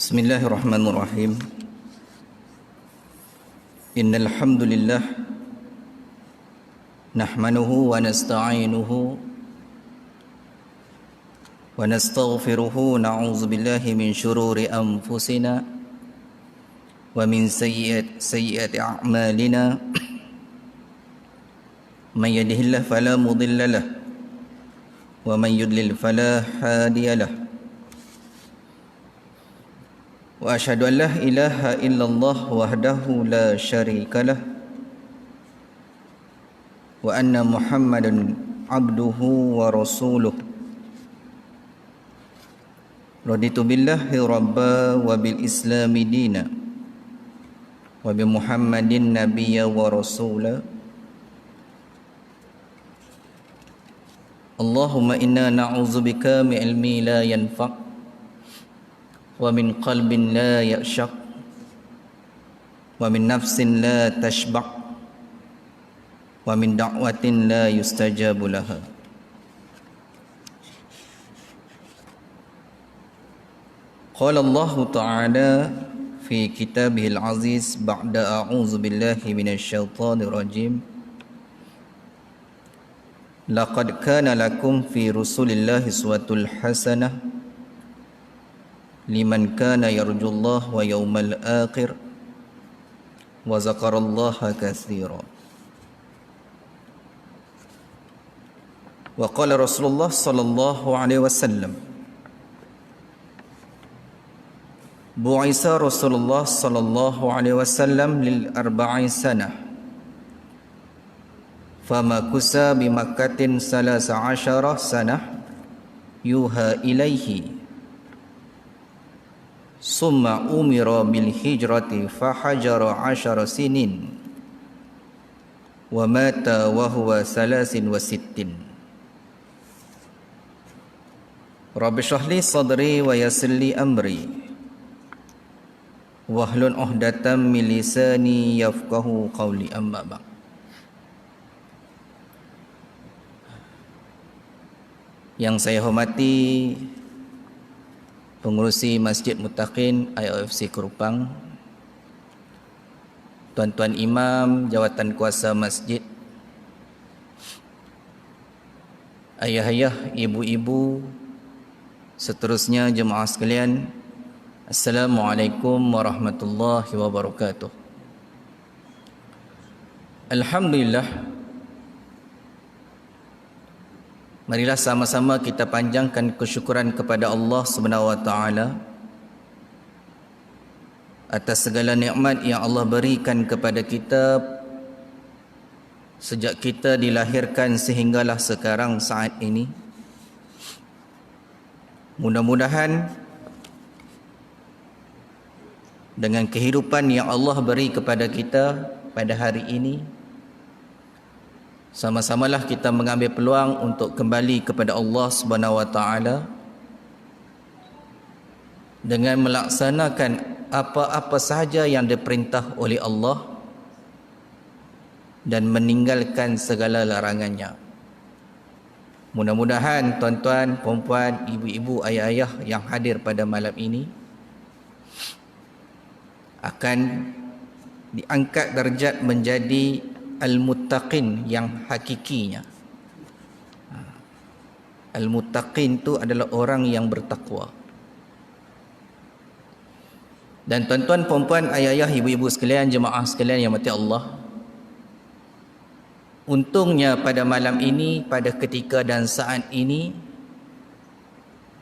Bismillahirrahmanirrahim. Innal hamdalillah nahmaduhu wa nasta'inuhu wa nastaghfiruhu, na'udzu billahi min shururi anfusina wa min sayyiati a'malina. Man yahdihillahu fala mudilla lahu wa man yudlil fala hadiya lahu. Wa asyhadu an la ilaha illallah wahdahu la syarika lah wa anna Muhammadan abduhu wa rasuluh. Raditu billahi rabba wa bil islami dina wa bi Muhammadin nabiyya wa rasula. Allahumma inna na'udzubika min ilmi la yanfa' wa min qalbin la ya'shaq wa min nafsin la tashba' wa min da'watin la yustajabu laha. Qala Allah Ta'ala fi kitabihil aziz ba'da a'udzu billahi minasy syaithanir rajim. Laqad kana lakum fi Rasulillahi uswatul hasanah liman kana yarjullah wa yawmal akhir wa zakarallaha katsira. Wa qala Rasulullah sallallahu alaihi wasallam, bu'isa Rasulullah sallallahu alaihi wasallam lil arba'i sanah fama kusa bi Makkatin salasa asyara sanah yuha ilaihi summa umira bil hijrati fahajara 10 sinin wa mata wa huwa 63. Rabbi shrah li sadri wa yassir li amri wahlul 'uqdatam min lisani yafqahu qawli. Amma ba'd. Yang saya hormati pengurusi Masjid Muttaqin IOFC Kerupang, tuan-tuan imam, jawatan kuasa masjid, ayah-ayah, ibu-ibu, seterusnya jemaah sekalian, Assalamualaikum warahmatullahi wabarakatuh. Alhamdulillah, marilah sama-sama kita panjangkan kesyukuran kepada Allah Subhanahu wa taala atas segala nikmat yang Allah berikan kepada kita sejak kita dilahirkan sehinggalah sekarang saat ini. Mudah-mudahan dengan kehidupan yang Allah beri kepada kita pada hari ini, sama-samalah kita mengambil peluang untuk kembali kepada Allah Subhanahu wa taala dengan melaksanakan apa-apa sahaja yang diperintah oleh Allah dan meninggalkan segala larangannya. Mudah-mudahan tuan-tuan, puan-puan, ibu-ibu, ayah-ayah yang hadir pada malam ini akan diangkat darjat menjadi Al-Muttaqin yang hakikinya. Al-Muttaqin itu adalah orang yang bertakwa. Dan tuan-tuan, puan-puan, ayah-ayah, ibu-ibu sekalian, jemaah sekalian yang mati Allah, untungnya pada malam ini, pada ketika dan saat ini,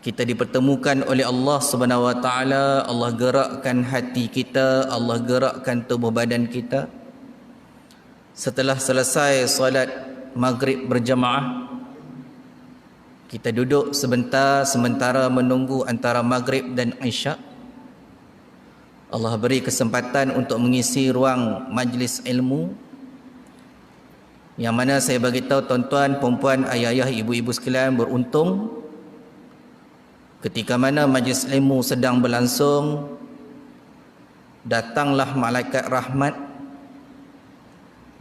kita dipertemukan oleh Allah Subhanahu wa taala. Allah gerakkan hati kita, Allah gerakkan tubuh badan kita. Setelah selesai solat maghrib berjamaah, kita duduk sebentar sementara menunggu antara maghrib dan isyak. Allah beri kesempatan untuk mengisi ruang majlis ilmu, yang mana saya bagi tahu tuan-tuan, puan-puan, ayah-ayah, ibu-ibu sekalian beruntung ketika mana majlis ilmu sedang berlangsung, datanglah malaikat rahmat.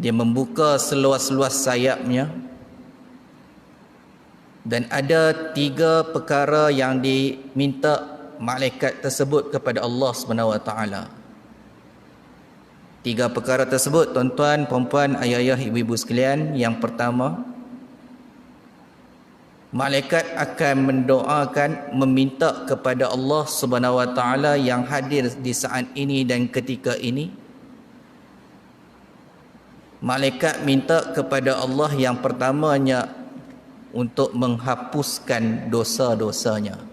Dia membuka seluas-luas sayapnya dan ada 3 perkara yang diminta malaikat tersebut kepada Allah Subhanahu Wa Taala. 3 perkara tersebut, tuan-tuan, puan-puan, ayah-ayah, ibu-ibu sekalian. Yang pertama, malaikat akan mendoakan, meminta kepada Allah Subhanahu Wa Taala yang hadir di saat ini dan ketika ini. Malaikat minta kepada Allah yang pertamanya untuk menghapuskan dosa-dosanya.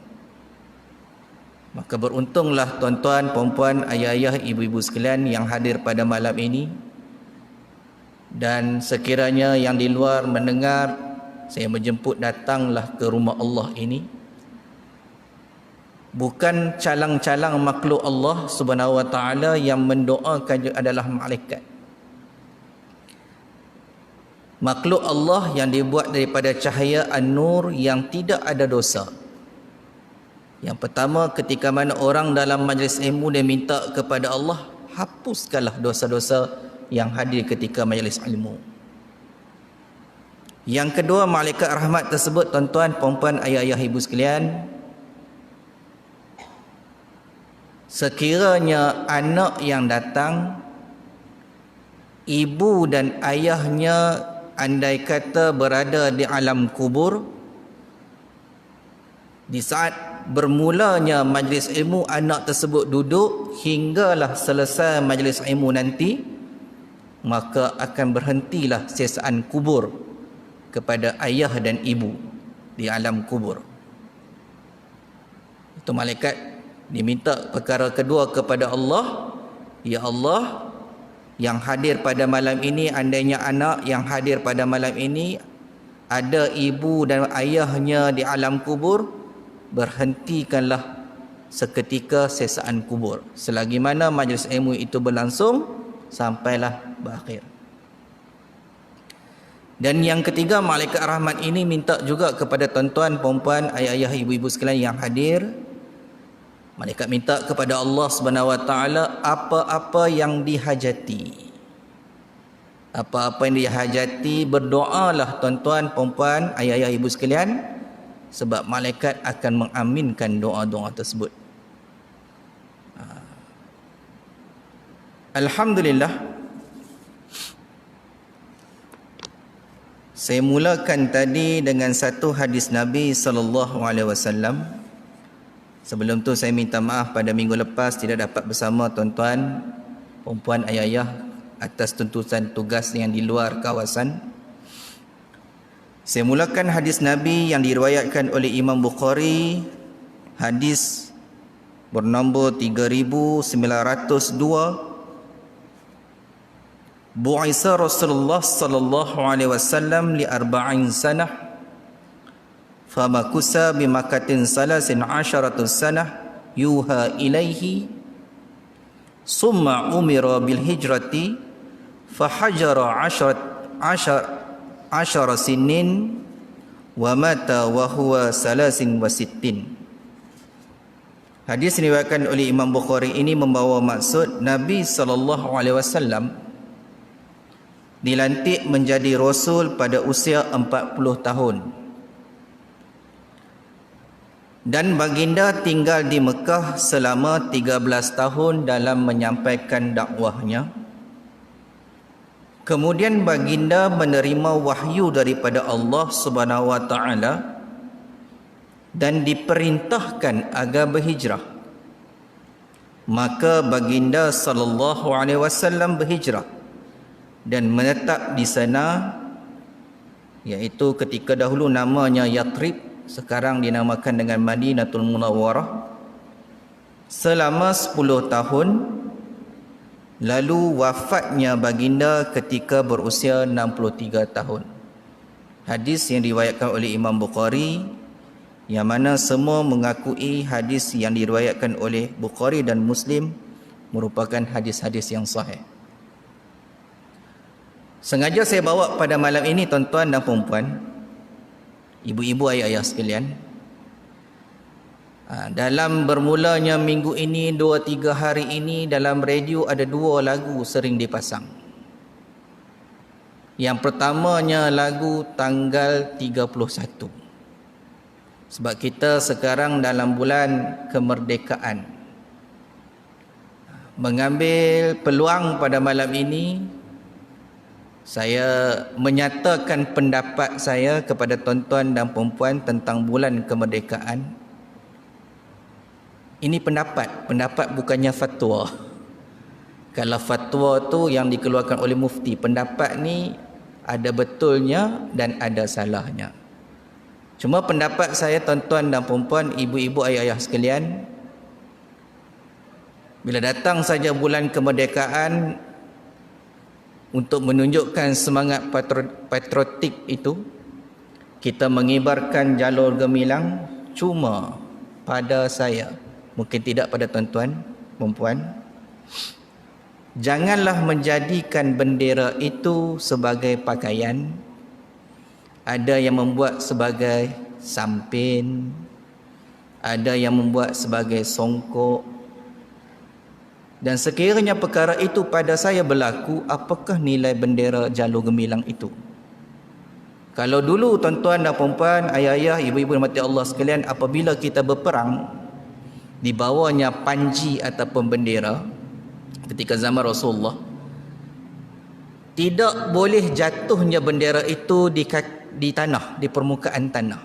Maka beruntunglah tuan-tuan, puan-puan, ayah-ayah, ibu-ibu sekalian yang hadir pada malam ini. Dan sekiranya yang di luar mendengar, saya menjemput, datanglah ke rumah Allah ini. Bukan calang-calang makhluk Allah Subhanahu Wa Taala yang mendoakan adalah malaikat. Makhluk Allah yang dibuat daripada cahaya an-nur yang tidak ada dosa. Yang pertama, ketika mana orang dalam majlis ilmu dia minta kepada Allah, hapuskanlah dosa-dosa yang hadir ketika majlis ilmu. Yang kedua, malaikat rahmat tersebut, tuan-tuan, puan-puan, ayah-ayah, ibu sekalian, sekiranya anak yang datang, ibu dan ayahnya andai kata berada di alam kubur, di saat bermulanya majlis ilmu, anak tersebut duduk hinggalah selesai majlis ilmu nanti, maka akan berhentilah siksaan kubur kepada ayah dan ibu di alam kubur. Itu malaikat diminta perkara kedua kepada Allah, ya Allah, yang hadir pada malam ini, andainya anak yang hadir pada malam ini ada ibu dan ayahnya di alam kubur, berhentikanlah seketika siksaan kubur selagi mana majlis ilmu itu berlangsung sampailah berakhir. Dan yang ketiga, malaikat rahmat ini minta juga kepada tuan-tuan, puan-puan, ayah-ayah, ibu-ibu sekalian yang hadir. Malaikat minta kepada Allah Subhanahu Wa Taala apa-apa yang dihajati. Apa-apa yang dihajati, berdoalah tuan-tuan, puan-puan, ayah-ayah, ibu sekalian, sebab malaikat akan mengaminkan doa-doa tersebut. Alhamdulillah. Saya mulakan tadi dengan satu hadis Nabi sallallahu alaihi wasallam. Sebelum tu saya minta maaf pada minggu lepas tidak dapat bersama tuan-tuan, puan-puan, ayah-ayah atas tuntutan tugas yang di luar kawasan. Saya mulakan hadis Nabi yang diriwayatkan oleh Imam Bukhari, hadis bernombor 3902. Bu'isa Rasulullah sallallahu alaihi wasallam li arba'in sanah famakusa bimakatin salasin asyaratus sanah yuha ilaihi summa umira bil hijrati fahajara asyara sinin wa mata wa huwa salasin wa sittin. Hadis diriwayatkan oleh Imam Bukhari ini membawa maksud Nabi sallallahu alaihi wasallam dilantik menjadi rasul pada usia 40 tahun. Dan baginda tinggal di Mekah selama 13 tahun dalam menyampaikan dakwahnya. Kemudian baginda menerima wahyu daripada Allah Subhanahu Wa Taala dan diperintahkan agar berhijrah. Maka baginda sallallahu alaihi wasallam berhijrah dan menetap di sana, iaitu ketika dahulu namanya Yathrib, sekarang dinamakan dengan Madinatul Munawwarah, selama 10 tahun. Lalu wafatnya baginda ketika berusia 63 tahun. Hadis yang diriwayatkan oleh Imam Bukhari, yang mana semua mengakui hadis yang diriwayatkan oleh Bukhari dan Muslim merupakan hadis-hadis yang sahih. Sengaja saya bawa pada malam ini tuan-tuan dan puan-puan, ibu-ibu, ayah-ayah sekalian, dalam bermulanya minggu ini, 2-3 hari ini, dalam radio ada 2 lagu sering dipasang. Yang pertamanya lagu tanggal 31. Sebab kita sekarang dalam bulan kemerdekaan. Mengambil peluang pada malam ini, saya menyatakan pendapat saya kepada tuan-tuan dan puan-puan tentang bulan kemerdekaan. Ini pendapat bukannya fatwa. Kalau fatwa tu yang dikeluarkan oleh mufti, pendapat ni ada betulnya dan ada salahnya. Cuma pendapat saya tuan-tuan dan puan-puan, ibu-ibu, ayah-ayah sekalian, bila datang saja bulan kemerdekaan, untuk menunjukkan semangat patriotik itu, kita mengibarkan jalur gemilang. Cuma pada saya, mungkin tidak pada tuan-tuan, perempuan, janganlah menjadikan bendera itu sebagai pakaian. Ada yang membuat sebagai sampin, ada yang membuat sebagai songkok. Dan sekiranya perkara itu pada saya berlaku, apakah nilai bendera jalur gemilang itu? Kalau dulu tuan-tuan dan puan-puan, ayah-ayah, ibu-ibu dan mati Allah sekalian, apabila kita berperang, di bawahnya panji ataupun bendera, ketika zaman Rasulullah, tidak boleh jatuhnya bendera itu di tanah, di permukaan tanah.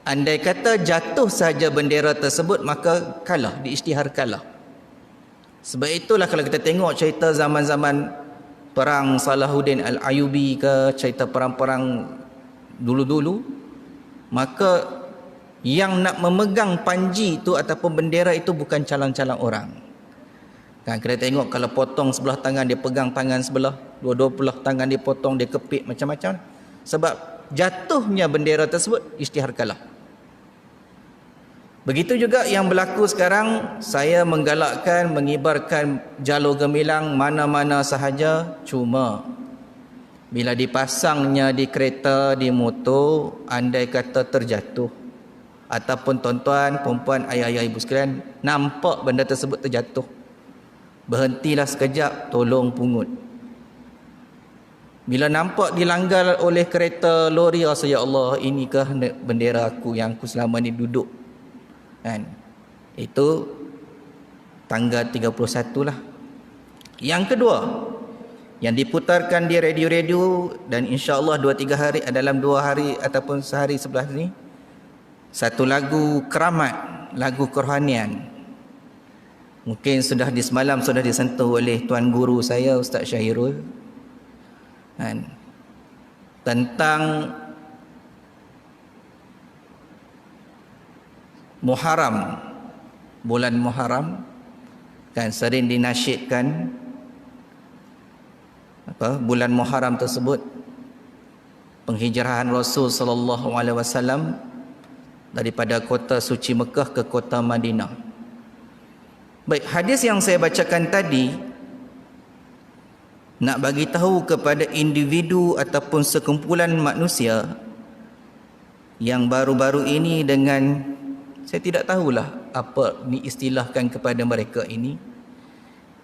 Andai kata jatuh saja bendera tersebut, maka kalah, diisytihar kalah. Sebab itulah kalau kita tengok cerita zaman-zaman perang Salahuddin Al-Ayyubi ke, cerita perang-perang dulu-dulu, maka yang nak memegang panji itu ataupun bendera itu bukan calang-calang orang. Kan kita tengok kalau potong sebelah tangan, dia pegang tangan sebelah, dua-dua belah tangan dia potong, dia kepit macam-macam. Sebab jatuhnya bendera tersebut isytihar kalah. Begitu juga yang berlaku sekarang, saya menggalakkan mengibarkan jalur gemilang mana-mana sahaja, cuma bila dipasangnya di kereta, di motor, andai kata terjatuh, ataupun tuan-tuan, perempuan, ayah-ayah, ibu sekalian, nampak benda tersebut terjatuh, berhentilah sekejap, tolong pungut. Bila nampak dilanggar oleh kereta, lori, rasa ya Allah, inikah bendera aku yang aku selama ni duduk? Kan? Itu tanggal 31 lah. Yang kedua, yang diputarkan di radio-radio, dan insya-Allah 2-3 hari, dalam 2 hari ataupun sehari sebelah ni, satu lagu keramat, lagu kerohanian. Mungkin sudah di semalam sudah disentuh oleh tuan guru saya, Ustaz Syahirul, kan? Tentang Muharram, bulan Muharram, kan sering dinasyidkan bulan Muharram tersebut, penghijrahan Rasul sallallahu alaihi wasallam daripada kota suci Mekah ke kota Madinah. Baik, hadis yang saya bacakan tadi nak bagi tahu kepada individu ataupun sekumpulan manusia yang baru-baru ini, dengan saya tidak tahulah apa ni istilahkan kepada mereka ini,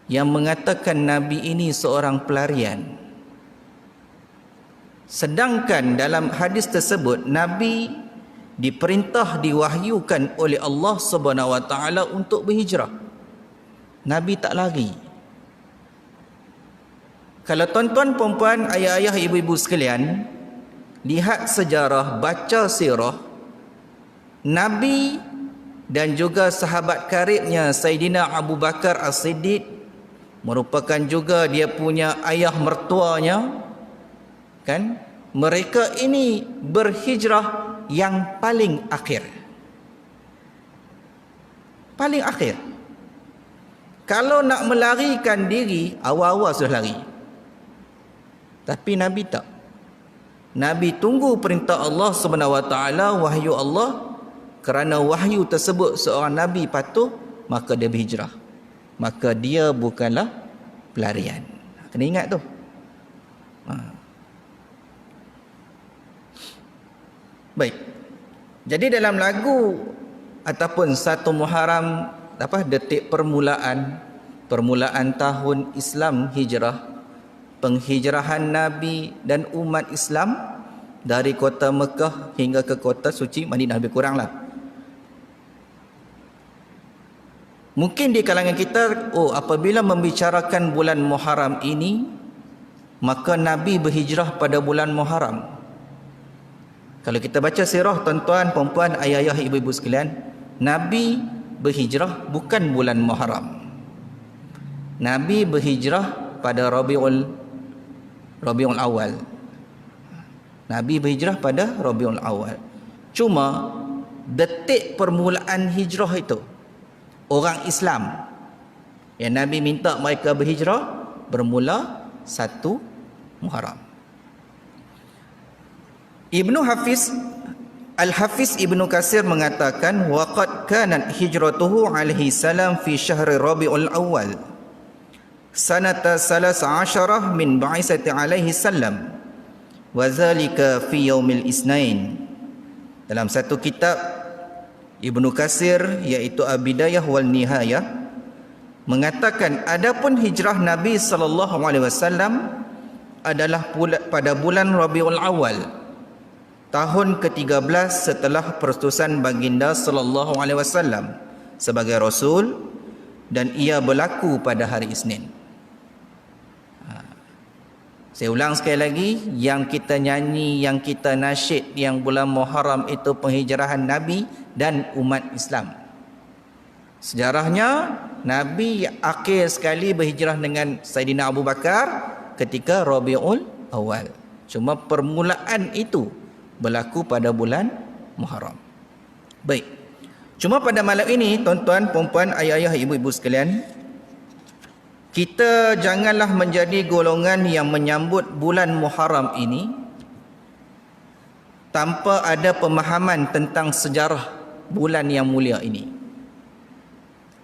yang mengatakan Nabi ini seorang pelarian. Sedangkan dalam hadis tersebut, Nabi diperintah, diwahyukan oleh Allah Subhanahu Wa Taala untuk berhijrah. Nabi tak lari. Kalau tuan-tuan, perempuan, ayah-ayah, ibu-ibu sekalian, lihat sejarah, baca sirah, Nabi dan juga sahabat karibnya Sayyidina Abu Bakar As-Siddiq, merupakan juga dia punya ayah mertuanya, kan? Mereka ini berhijrah yang paling akhir. Paling akhir. Kalau nak melarikan diri, awal-awal sudah lari. Tapi Nabi tak. Nabi tunggu perintah Allah Subhanahu Wa Taala, wahyu Allah. Kerana wahyu tersebut seorang Nabi patuh, maka dia berhijrah. Maka dia bukanlah pelarian. Kena ingat tu. Baik. Jadi dalam lagu ataupun satu Muharram, detik permulaan tahun Islam hijrah, penghijrahan Nabi dan umat Islam, dari kota Mekah hingga ke kota suci Madinah, lebih kurang lah. Mungkin di kalangan kita, apabila membicarakan bulan Muharram ini, maka Nabi berhijrah pada bulan Muharram. Kalau kita baca sirah tuan-tuan, puan-puan, ayah-ayah, ibu-ibu sekalian, Nabi berhijrah bukan bulan Muharram. Nabi berhijrah pada Rabiul Awal. Nabi berhijrah pada Rabiul Awal. Cuma detik permulaan hijrah itu, orang Islam yang Nabi minta mereka berhijrah bermula 1 Muharram. Al-Hafiz Ibnu Katsir mengatakan, waqad kanat hijratuhu alaihi salam fi syahri Rabiul Awal sanata 13 min ba'isati alaihi salam wa zalika fi yaumil isnain. Dalam satu kitab Ibnu Katsir, iaitu Al-Bidayah wal Nihayah, mengatakan adapun hijrah Nabi sallallahu alaihi wasallam adalah pada bulan Rabiul Awal, tahun ke-13 setelah perutusan baginda sallallahu alaihi wasallam sebagai rasul, dan ia berlaku pada hari Isnin. Saya ulang sekali lagi, yang kita nyanyi, yang kita nasyid yang bulan Muharram itu penghijrahan Nabi dan umat Islam. Sejarahnya, Nabi akhir sekali berhijrah dengan Saidina Abu Bakar ketika Rabiul Awal. Cuma permulaan itu berlaku pada bulan Muharram. Baik. Cuma pada malam ini, tuan-tuan, puan-puan, ayah-ayah, ibu-ibu sekalian, kita janganlah menjadi golongan yang menyambut bulan Muharram ini tanpa ada pemahaman tentang sejarah bulan yang mulia ini.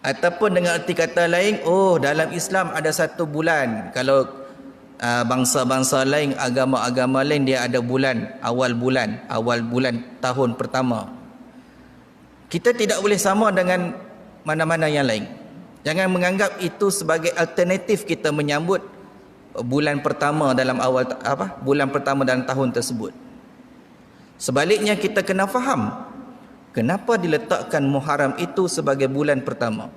Ataupun dengan arti kata lain, dalam Islam ada satu bulan. Kalau bangsa-bangsa lain, agama-agama lain, dia ada bulan, awal bulan tahun pertama. Kita tidak boleh sama dengan mana-mana yang lain. Jangan menganggap itu sebagai alternatif kita menyambut bulan pertama dalam bulan pertama dalam tahun tersebut. Sebaliknya, kita kena faham kenapa diletakkan Muharram itu sebagai bulan pertama.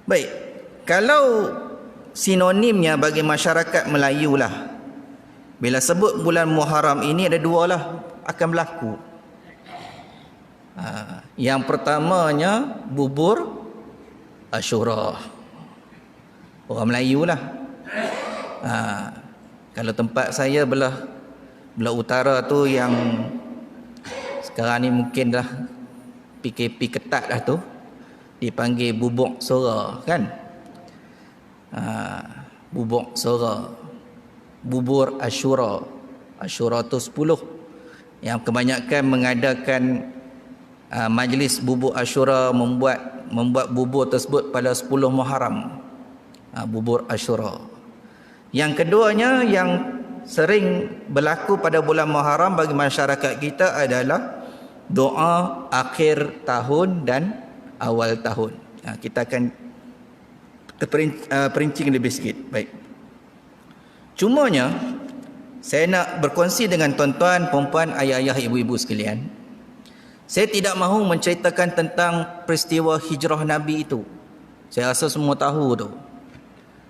Baik, kalau sinonimnya bagi masyarakat Melayu lah, bila sebut bulan Muharram ini ada dua lah akan berlaku. Yang pertamanya bubur Asyura, orang Melayu lah. Kalau tempat saya belah utara tu, yang sekarang ni mungkin dah PKP ketat dah tu, dipanggil bubuk sora kan. Bubuk sora, bubur Asyura. Asyura tu 10, yang kebanyakan mengadakan majlis bubur Asyura, membuat bubur tersebut pada 10 Muharram. Bubur Asyura. Yang keduanya yang sering berlaku pada bulan Muharram bagi masyarakat kita adalah doa akhir tahun dan awal tahun. Kita akan perinci lebih sikit. Baik. Cumanya saya nak berkongsi dengan tuan-tuan, puan-puan, ayah-ayah, ibu-ibu sekalian. Saya tidak mahu menceritakan tentang peristiwa hijrah Nabi itu. Saya rasa semua tahu tu.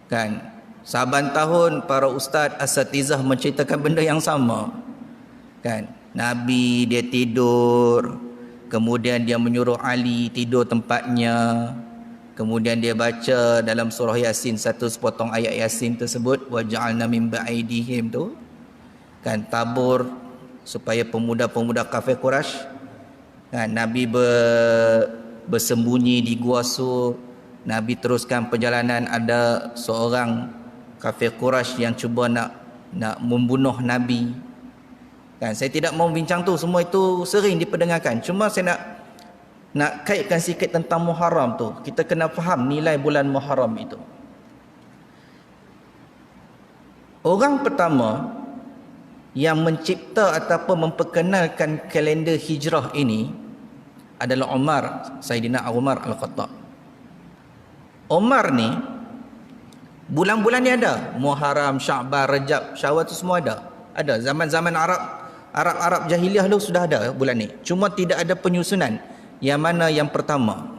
Kan? Saban tahun para ustaz asatizah menceritakan benda yang sama. Kan? Nabi dia tidur, kemudian dia menyuruh Ali tidur tempatnya. Kemudian dia baca dalam surah Yasin satu sepotong ayat Yasin tersebut, wa ja'alna min ba'idihim tu. Kan, tabur supaya pemuda-pemuda kafir Quraisy, Nabi bersembunyi di Gua Sur. Nabi teruskan perjalanan, ada seorang kafir Quraisy yang cuba nak membunuh Nabi. Kan, saya tidak mau bincang tu, semua itu sering diperdengarkan. Cuma saya nak kaitkan sikit tentang Muharram tu. Kita kena faham nilai bulan Muharram itu. Orang pertama yang mencipta ataupun memperkenalkan kalender hijrah ini adalah Saidina Umar Al-Khattab. Umar ni Bulan-bulan ni ada. Muharram, Sya'ban, Rajab, Syawal tu semua ada. Ada. Zaman-zaman Arab jahiliah dulu sudah ada bulan ni. Cuma tidak ada penyusunan. Yang mana yang pertama.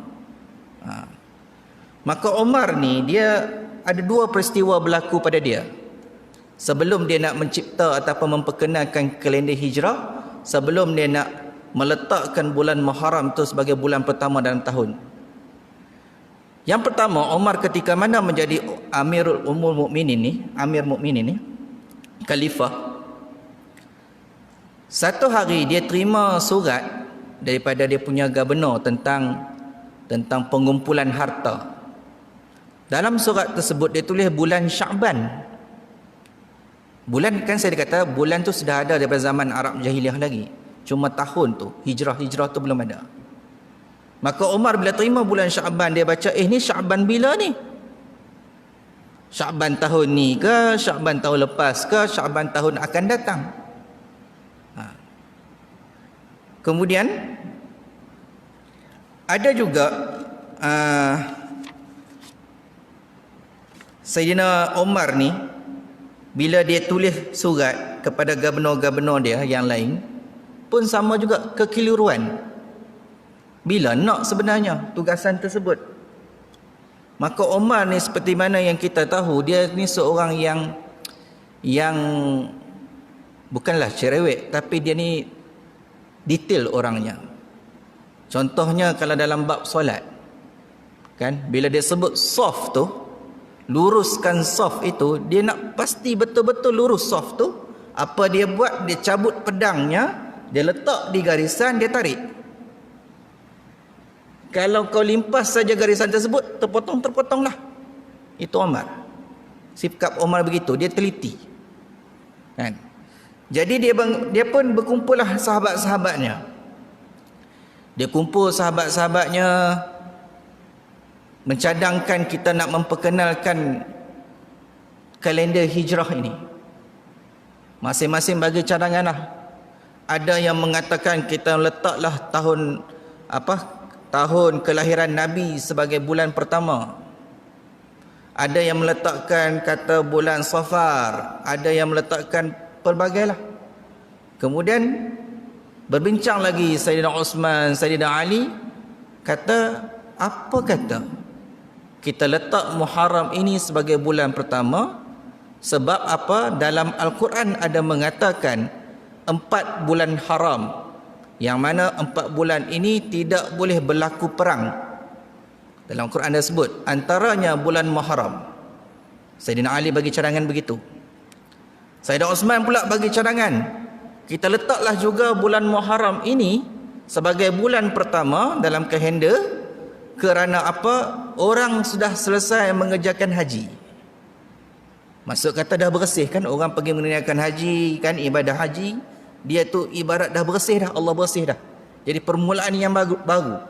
Maka Umar ni dia ada dua peristiwa berlaku pada dia. Sebelum dia nak mencipta ataupun memperkenalkan kalender hijrah, sebelum dia nak meletakkan bulan Muharram tu sebagai bulan pertama dalam tahun. Yang pertama, Umar ketika mana menjadi Amirul Mukminin ni, Amir Mukminin ni, khalifah. Satu hari dia terima surat daripada dia punya gubernur tentang pengumpulan harta. Dalam surat tersebut dia tulis bulan Sya'ban. Bulan kan saya kata bulan tu sudah ada daripada zaman Arab jahiliah lagi. Cuma tahun tu hijrah tu belum ada. Maka Umar bila terima bulan Sya'ban dia baca, ni Sya'ban bila ni? Sya'ban tahun ni ke, Sya'ban tahun lepas ke, Sya'ban tahun akan datang. Kemudian ada juga Sayyidina Umar ni bila dia tulis surat kepada gubernur-gubernur dia yang lain pun sama juga kekeliruan. Bila nak sebenarnya tugasan tersebut. Maka Umar ni seperti mana yang kita tahu, dia ni seorang yang bukanlah cerewet, tapi dia ni detail orangnya. Contohnya kalau dalam bab solat, kan, bila dia sebut saf tu, luruskan saf itu, dia nak pasti betul-betul lurus saf tu. Apa dia buat? Dia cabut pedangnya, dia letak di garisan, dia tarik. Kalau kau limpas saja garisan tersebut, terpotong-terpotonglah. Itu Umar. Sikap Umar begitu, dia teliti. Kan? Jadi dia pun berkumpullah sahabat-sahabatnya. Dia kumpul sahabat-sahabatnya, mencadangkan kita nak memperkenalkan kalender hijrah ini. Masing-masing bagi cadanganlah. Ada yang mengatakan kita letaklah tahun kelahiran Nabi sebagai bulan pertama. Ada yang meletakkan kata bulan Safar, ada yang meletakkan pelbagailah. Kemudian berbincang lagi Sayyidina Osman, Sayyidina Ali, kata kita letak Muharram ini sebagai bulan pertama sebab apa? Dalam Al-Quran ada mengatakan 4 bulan haram, yang mana 4 bulan ini tidak boleh berlaku perang. Dalam Al-Quran ada sebut, antaranya bulan Muharram. Sayyidina Ali bagi cadangan begitu. Sayyidina Osman pula bagi cadangan, kita letaklah juga bulan Muharram ini sebagai bulan pertama dalam kalender. Kerana apa? Orang sudah selesai mengerjakan haji. Maksud kata dah bersih kan, orang pergi menunaikan haji kan, ibadah haji, dia tu ibarat dah bersih dah, Allah bersih dah. Jadi permulaan yang baru.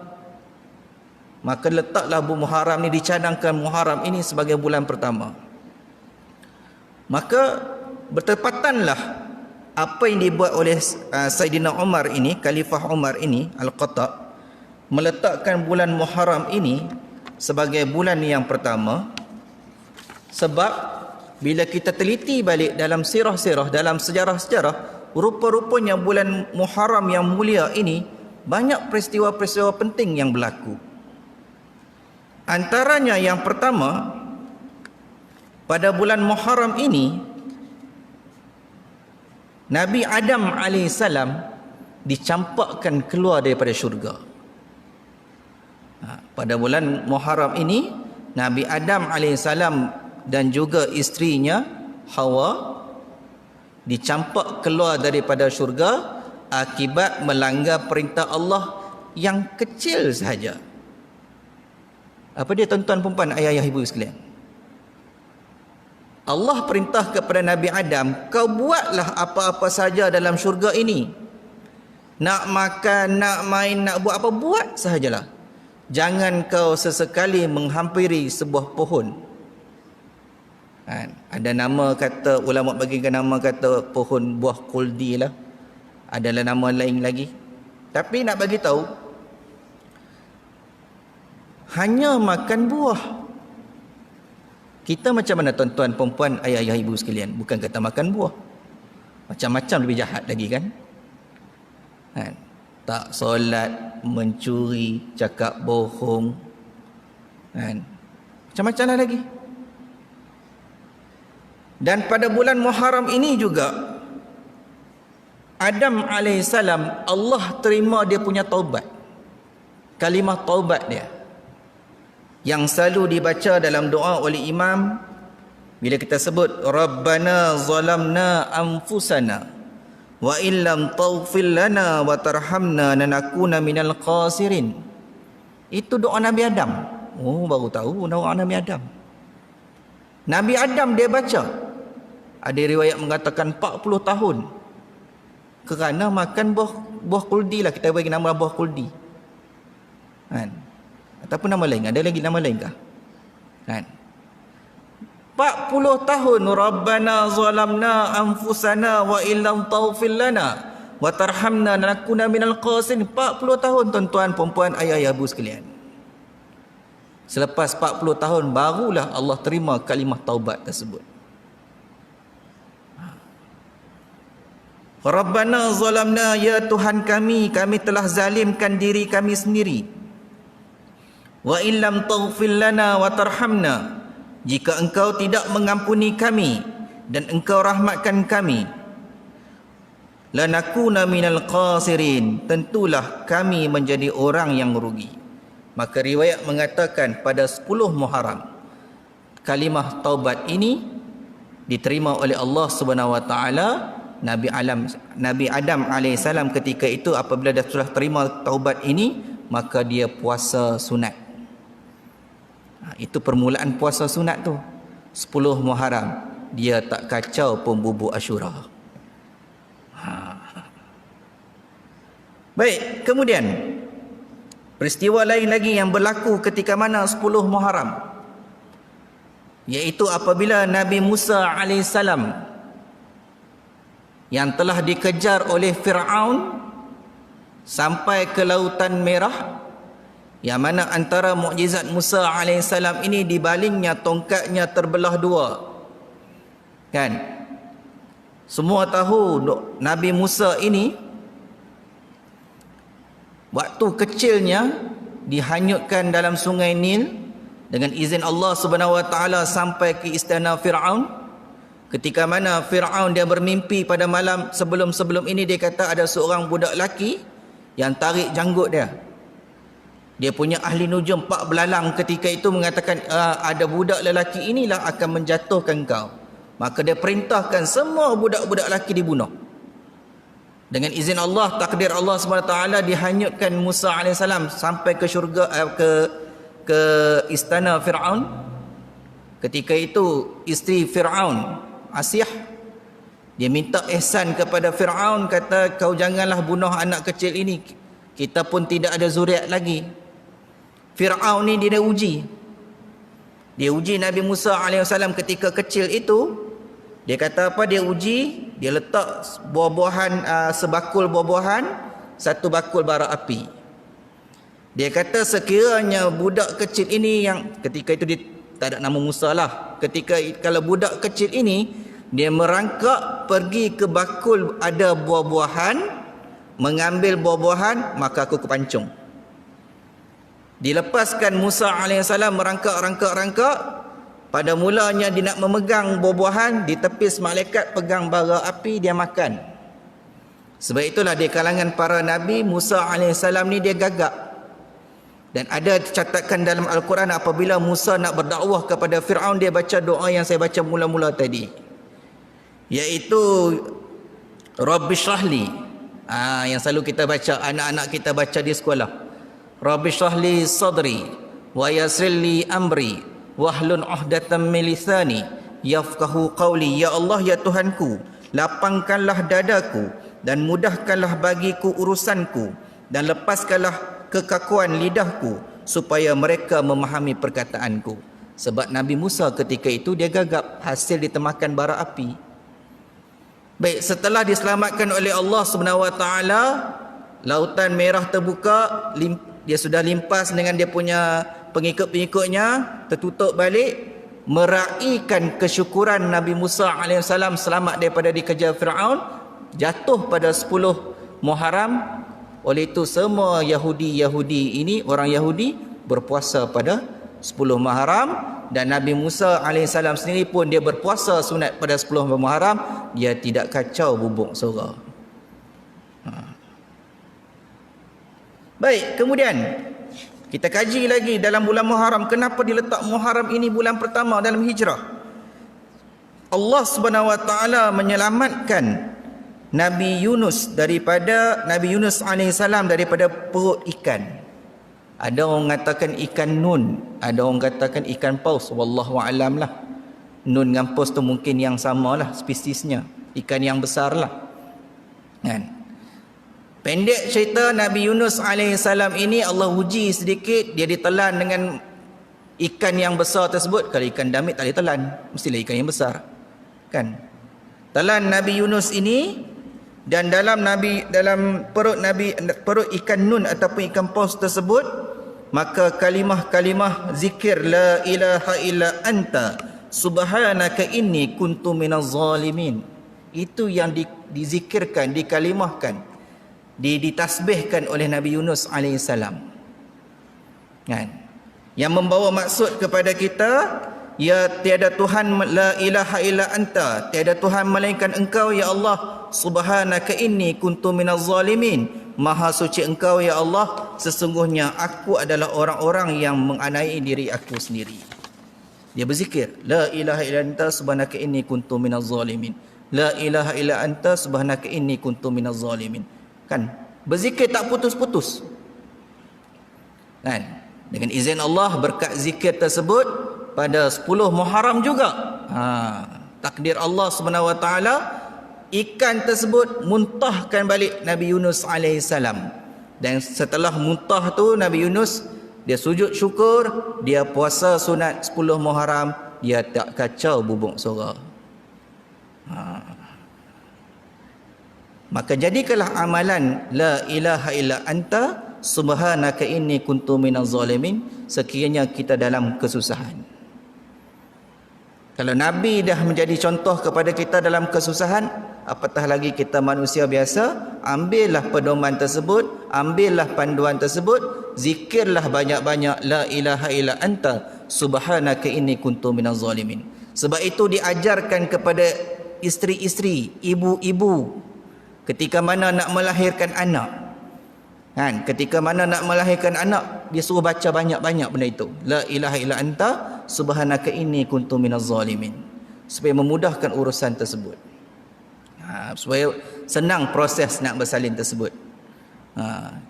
Maka letaklah Muharram ni, dicadangkan Muharram ini sebagai bulan pertama. Maka bertepatanlah apa yang dibuat oleh Sayyidina Umar ini, Khalifah Umar ini, Al-Khattab, meletakkan bulan Muharram ini sebagai bulan yang pertama. Sebab bila kita teliti balik dalam sirah-sirah, dalam sejarah-sejarah, rupa-rupanya bulan Muharram yang mulia ini banyak peristiwa-peristiwa penting yang berlaku. Antaranya yang pertama, pada bulan Muharram ini Nabi Adam AS dicampakkan keluar daripada syurga. Pada bulan Muharram ini Nabi Adam AS dan juga isterinya Hawa dicampak keluar daripada syurga akibat melanggar perintah Allah yang kecil sahaja. Apa dia, tuan-tuan perempuan, ayah-ayah, ibu sekalian? Allah perintah kepada Nabi Adam, kau buatlah apa-apa saja dalam syurga ini. Nak makan, nak main, nak buat apa, buat sahajalah. Jangan kau sesekali menghampiri sebuah pohon. Ada nama kata, ulama bagikan nama kata pohon buah kuldi lah. Adalah nama lain lagi. Tapi nak bagi tahu, hanya makan buah. Kita macam mana tuan-tuan, perempuan, ayah-ayah, ibu sekalian? Bukan kata makan buah. Macam-macam lebih jahat lagi kan? Tak solat, mencuri, cakap bohong. Macam-macam lah lagi. Dan pada bulan Muharram ini juga, Adam AS, Allah terima dia punya taubat. Kalimah taubat dia, yang selalu dibaca dalam doa oleh imam bila kita sebut Rabbana zalamna anfusana wa illam taghfir lana wa tarhamna lanakuna minal khasirin. Itu doa Nabi Adam. Oh, baru tahu doa Nabi Adam. Nabi Adam dia baca. Ada riwayat mengatakan 40 tahun kerana makan buah kuldi lah, kita bagi nama buah kuldi. Ataupun nama lain, ada lagi nama lain kah? 40 tahun Rabbana zalamna anfusana wa illam taghfir lana wa tarhamna lanakuna minal khasirin. 40 tahun tuan-tuan, perempuan, ayah-ayah, ibu sekalian. Selepas 40 tahun barulah Allah terima kalimah taubat tersebut. Rabbana zalamna, ya Tuhan kami telah zalimkan diri kami sendiri. Wa illam taghfir lana wa tarhamna, jika engkau tidak mengampuni kami dan engkau rahmatkan kami, lanakuna minal khasirin, tentulah kami menjadi orang yang merugi. Maka riwayat mengatakan pada 10 Muharram kalimah taubat ini diterima oleh Allah Subhanahu wa taala. Nabi Adam AS ketika itu apabila dah sudah terima taubat ini, maka dia puasa sunat. Itu permulaan puasa sunat tu. 10 Muharram dia tak kacau pun bubuk Asyura. Baik, kemudian peristiwa lain lagi yang berlaku ketika mana 10 Muharram, iaitu apabila Nabi Musa AS yang telah dikejar oleh Fir'aun sampai ke Lautan Merah, yang mana antara mukjizat Musa AS ini dibalingnya tongkatnya terbelah dua. Kan? Semua tahu Nabi Musa ini waktu kecilnya dihanyutkan dalam sungai Nil dengan izin Allah Subhanahu wa taala sampai ke istana Fir'aun. Ketika mana Fir'aun dia bermimpi pada malam sebelum ini, dia kata ada seorang budak lelaki yang tarik janggut dia. Dia punya ahli nujum pak belalang ketika itu mengatakan ada budak lelaki inilah akan menjatuhkan kau. Maka dia perintahkan semua budak-budak lelaki dibunuh. Dengan izin Allah, takdir Allah SWT, dihanyutkan Musa AS sampai ke syurga, ke istana Fir'aun. Ketika itu isteri Fir'aun, Asiyah, dia minta ihsan kepada Fir'aun, kata kau janganlah bunuh anak kecil ini, kita pun tidak ada zuriat lagi. Fir'aun ni dia uji Nabi Musa AS ketika kecil itu. Dia kata apa? Dia uji, dia letak buah-buahan, sebakul buah-buahan, satu bakul bara api. Dia kata sekiranya budak kecil ini, yang ketika itu dia tak ada nama Musa lah, kalau budak kecil ini dia merangkak pergi ke bakul ada buah-buahan, mengambil buah-buahan, maka aku kepancung. Dilepaskan Musa AS merangkak. Pada mulanya dia nak memegang buah-buahan, ditepis malaikat pegang bara api, dia makan. Sebab itulah di kalangan para nabi, Musa AS ni dia gagap. Dan ada catatkan dalam Al-Quran apabila Musa nak berdakwah kepada Fir'aun, dia baca doa yang saya baca mula-mula tadi, iaitu Rabbi syrahli, yang selalu kita baca, anak-anak kita baca di sekolah. Rabbi syrahli sadri wa yassirli amri wahlun 'uqdatam min lisani yafqahu qawli. Ya Allah, ya Tuhanku, lapangkanlah dadaku dan mudahkanlah bagiku urusanku, dan lepaskanlah kekakuan lidahku supaya mereka memahami perkataanku. Sebab Nabi Musa ketika itu dia gagap, hasil ditemakan bara api. Baik, setelah diselamatkan oleh Allah SWT, Lautan Merah terbuka, dia sudah limpas dengan dia punya pengikut-pengikutnya, tertutup balik. meraihkan kesyukuran Nabi Musa alaihissalam selamat daripada dikejar Firaun, jatuh pada 10 Muharram. Oleh itu semua Yahudi ini, orang Yahudi berpuasa pada 10 Muharram, dan Nabi Musa alaihissalam sendiri pun dia berpuasa sunat pada 10 Muharram, dia tidak kacau bubuk sora. Baik, kemudian kita kaji lagi dalam bulan Muharram, kenapa diletak Muharram ini bulan pertama dalam hijrah. Allah Subhanahu wa taala menyelamatkan Nabi Yunus alaihissalam daripada perut ikan. Ada orang katakan ikan nun, ada orang katakan ikan paus, wallahu alam lah. Nun dengan paus tu mungkin yang samalah spesiesnya, ikan yang besar lah. Kan? Pendek cerita, Nabi Yunus alaihissalam ini Allah uji sedikit, dia ditelan dengan ikan yang besar tersebut. Kalau ikan damit tak ditelan, mestilah ikan yang besar. Kan? Telan Nabi Yunus ini, dan dalam perut ikan nun ataupun ikan paus tersebut, maka kalimah-kalimah zikir la ilaha illa anta subhanaka inni kuntu minaz zalimin, itu yang dizikirkan, dikalimahkan, ditasbihkan oleh Nabi Yunus alaihissalam. Kan? Yang membawa maksud kepada kita, ya tiada Tuhan, la ilaha illa anta, tiada Tuhan melainkan engkau ya Allah, subhanaka inni kuntu minaz zalimin, maha suci engkau ya Allah, sesungguhnya aku adalah orang-orang yang menganiaya diri aku sendiri. Dia berzikir, la ilaha illa anta subhanaka inni kuntu minaz zalimin, la ilaha illa anta subhanaka inni kuntu minaz zalimin. Kan? Berzikir tak putus-putus. Kan? Dengan izin Allah, berkat zikir tersebut pada 10 Muharram juga, takdir Allah Subhanahu wa taala, ikan tersebut muntahkan balik Nabi Yunus alaihissalam. Dan setelah muntah tu, Nabi Yunus dia sujud syukur, dia puasa sunat 10 Muharram, dia tak kacau bubuk sora. Maka jadikanlah amalan la ilaha illa anta subhanaka inni kuntu minaz zalimin sekiranya kita dalam kesusahan. Kalau Nabi dah menjadi contoh kepada kita dalam kesusahan, apatah lagi kita manusia biasa. Ambillah pedoman tersebut, ambillah panduan tersebut, zikirlah banyak-banyak la ilaha illa anta subhanaka inni kuntu minaz zalimin. Sebab itu diajarkan kepada isteri-isteri, ibu-ibu, ketika mana nak melahirkan anak. Kan, ketika mana nak melahirkan anak, dia suruh baca banyak-banyak benda itu. La ilaha illa anta subhanaka inni kuntu minaz zalimin. Supaya memudahkan urusan tersebut. Supaya senang proses nak bersalin tersebut.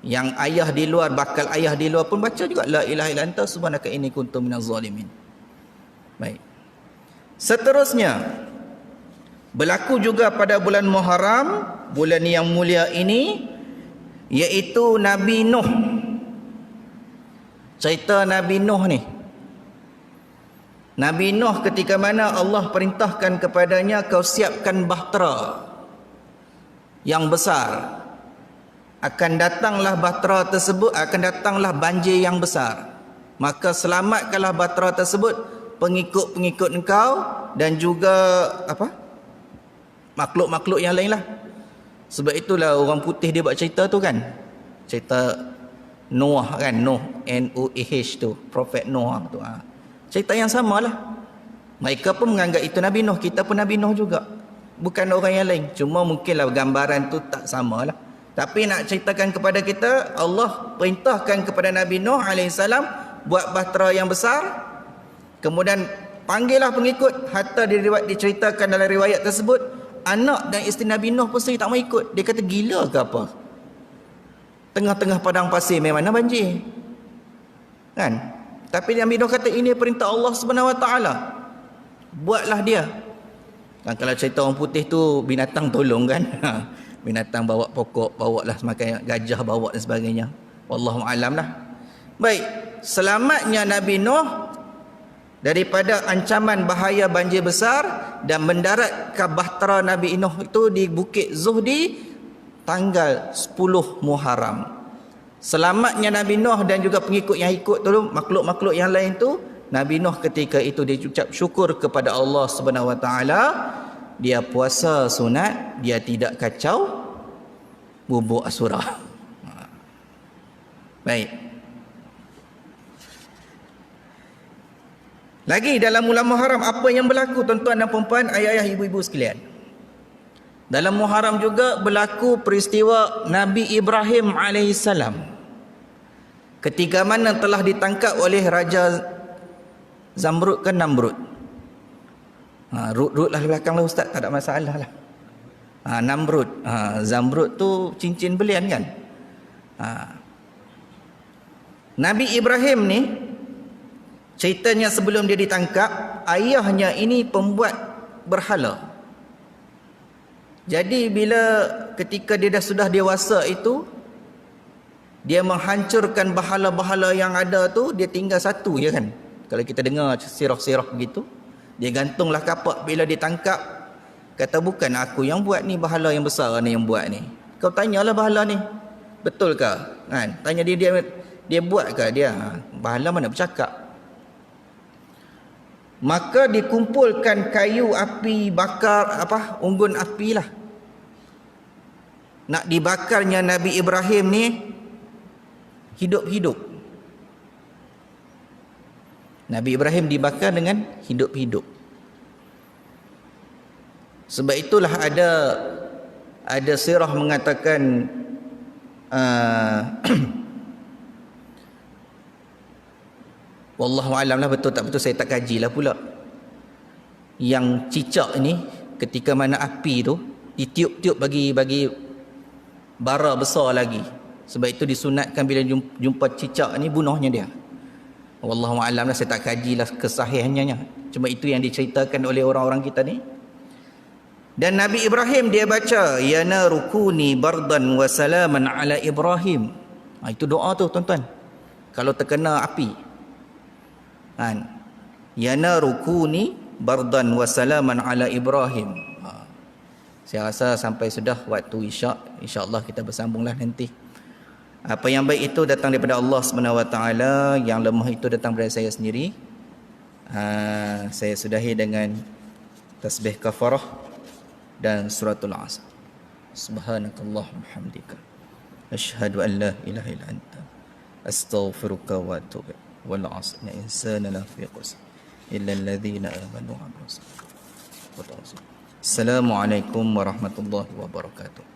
Yang ayah di luar, bakal ayah di luar pun baca juga la ilaha illa anta subhanaka inni kuntu minaz zalimin. Baik. Seterusnya, berlaku juga pada bulan Muharram, bulan yang mulia ini, iaitu Nabi Nuh. Cerita Nabi Nuh ni, Nabi Nuh ketika mana Allah perintahkan kepadanya, kau siapkan bahtera yang besar, akan datanglah bahtera tersebut, akan datanglah banjir yang besar, maka selamatkanlah bahtera tersebut, pengikut-pengikut engkau dan juga makhluk-makhluk yang lain lah. Sebab itulah orang putih dia buat cerita tu kan, cerita Noah kan, N-O-A-H tu, Prophet Noah tu. Cerita yang sama lah. Mereka pun menganggap itu Nabi Nuh, kita pun Nabi Nuh juga, bukan orang yang lain. Cuma mungkinlah gambaran tu tak sama lah. Tapi nak ceritakan kepada kita, Allah perintahkan kepada Nabi Nuh alaihissalam buat bahtera yang besar. Kemudian panggillah pengikut. Hatta diceritakan dalam riwayat tersebut, anak dan isteri Nabi Nuh pun sendiri tak mau ikut. Dia kata, gila ke apa? Tengah-tengah padang pasir memang mana banjir. Kan? Tapi Nabi Nuh kata, ini perintah Allah Subhanahu wa taala. Buatlah dia. Kan, kalau cerita orang putih tu binatang tolong kan. Binatang bawa pokok, bawa lah semakin gajah bawa dan sebagainya. Wallahu alam lah. Baik, selamatnya Nabi Nuh daripada ancaman bahaya banjir besar dan mendarat ke bahtera Nabi Nuh itu di Bukit Zuhdi tanggal 10 Muharram. Selamatnya Nabi Nuh dan juga pengikut yang ikut tu, makhluk-makhluk yang lain tu, Nabi Nuh ketika itu dia ucap syukur kepada Allah Subhanahu Wa Taala, dia puasa sunat, dia tidak kacau bubuk asurah. Baik. Lagi dalam bulan Muharram apa yang berlaku tuan-tuan dan puan-puan, ayah-ayah, ibu-ibu sekalian. Dalam Muharram juga berlaku peristiwa Nabi Ibrahim alaihissalam. Ketika mana telah ditangkap oleh Raja Zamrud ke Namrud. Rut lah belakang lah ustaz, tak ada masalah lah. Namrud. Zamrud tu cincin belian kan. Nabi Ibrahim ni, ceritanya sebelum dia ditangkap, ayahnya ini pembuat berhala. Jadi bila ketika dia sudah dewasa itu, dia menghancurkan bahala-bahala yang ada tu, dia tinggal satu je kan. Kalau kita dengar sirah-sirah begitu, dia gantunglah kapak bila ditangkap. Kata, bukan aku yang buat ni, bahala yang besar ni yang buat ni. Kau tanyalah bahala ni, betul ke? Kan? Tanya dia buat ke dia? Bahala mana bercakap? Maka dikumpulkan kayu api bakar, unggun api lah. Nak dibakarnya Nabi Ibrahim ni hidup-hidup. Nabi Ibrahim dibakar dengan hidup-hidup. Sebab itulah ada sirah mengatakan wallahu alam lah, betul tak betul saya tak kajilah pula. Yang cicak ni ketika mana api tu ditiup-tiup bagi bara besar lagi. Sebab itu disunatkan bila jumpa cicak ni bunuhnya dia. Wallahu alam lah, saya tak kajilah kesahihannya. Cuma itu yang diceritakan oleh orang-orang kita ni. Dan Nabi Ibrahim dia baca, ya narukuni bardan wa salaman ala Ibrahim. Itu doa tu tuan-tuan. Kalau terkena api. Ya narukuni bardan wa salaman ala Ibrahim. Saya rasa sampai sudah waktu isyak. InsyaAllah kita bersambunglah nanti. Apa yang baik itu datang daripada Allah SWT. Yang lemah itu datang daripada saya sendiri. Saya sudahi dengan tasbih kafarah dan suratul asr. Subhanakallahumma hamdika asyhadu an la ilaha illa anta astaghfiruka wa atubu ilaik. Wal 'asr inna insana lafi khusr illa alladhina amanu wa 'amilus salihati. Assalamualaikum warahmatullahi wabarakatuh.